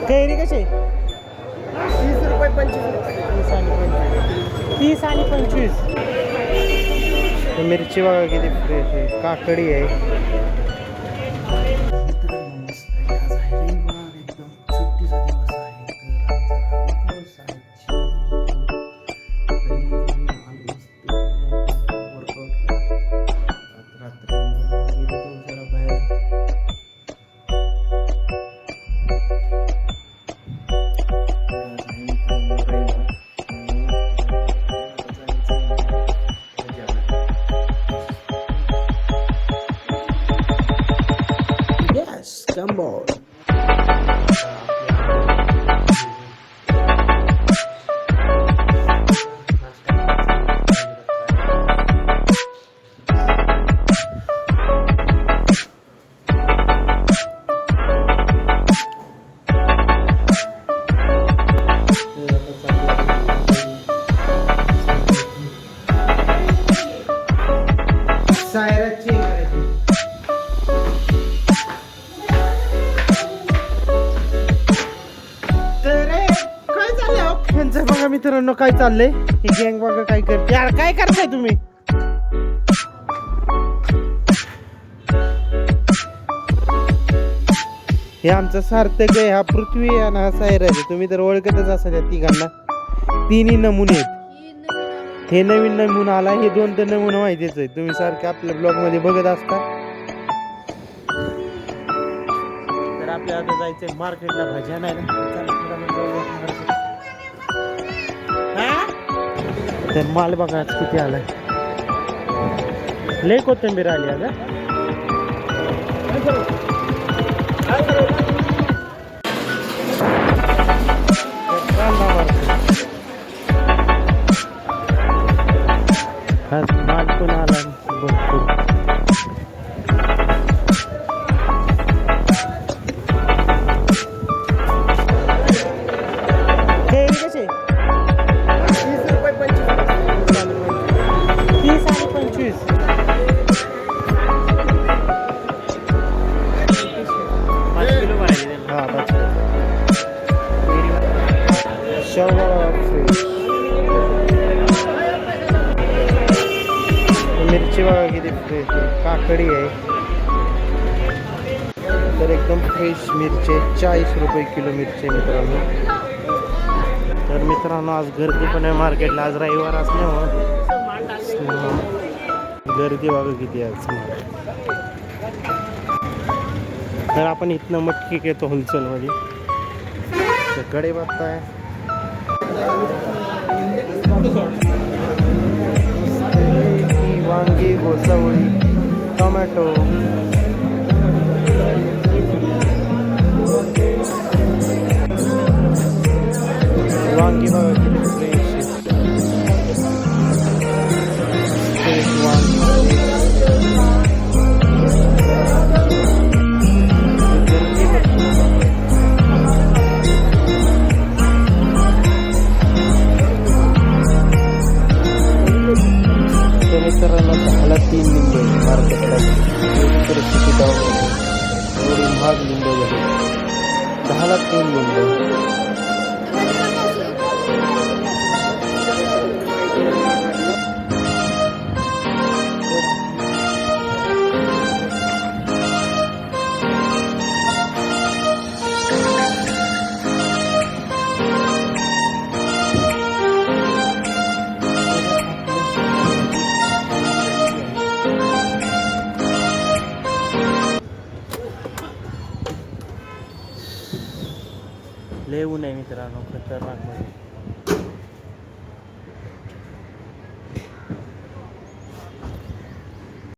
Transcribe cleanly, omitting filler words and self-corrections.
कैरी कसे 30 रुपये 25 रुपये 30 आणि 25. मिरची बघा किती फ्रेश आहे. काकडी आहे. Come on. बघा मित्रांनो काय चाललंय. ही गँग बघा काय करते. यार काय करताय तुम्ही. हे आमचं सार्थक आहे, हा पृथ्वी आणि हा सायराज. तुम्ही तर ओळखतच असाल या तिघांना. तिन्ही नमुने आहेत. हे नवीन नमुना आला. हे 2 तर नमुना माहितीच आहे. तुम्ही सारखे आपल्या ब्लॉग मध्ये बघत असता. तर आपल्याला आता जायचंय मार्केटला भाज्या नाही. तर माल बघा किती आलाय. लय कोथिंबीर आली आता. माल पण आला भरपूर. कसे 30 रुपये 25 30 आणि 25. हा 5 किलो. शेवगा फ्रेश. मिरची बघा किती फ्रेश आहे. काकडी आहे. तर एकदम फ्रेश मिरची 40 रुपये किलो मिरची मित्रांनो. तर मित्रांनो आज गर्दी पण आहे मार्केटला. आज रविवार असल्यामुळं गर्दी बघा किती आज. तर आपण इथनं मटकी घेतो होलसेलमध्ये. तर कढीपत्ता आहे. वांगी, घोसावळी, टोमॅटो, वांगी बघा किती फ्रेश वांगी. मित्रांनो 10ला 3 लिंबू आहे मार्केटला. परिस्थिती एवढी महाग लिंबू झाली. 10ला 3 लिंबू. लय ऊन आहे मित्रांनो, खतरनाक मध्ये.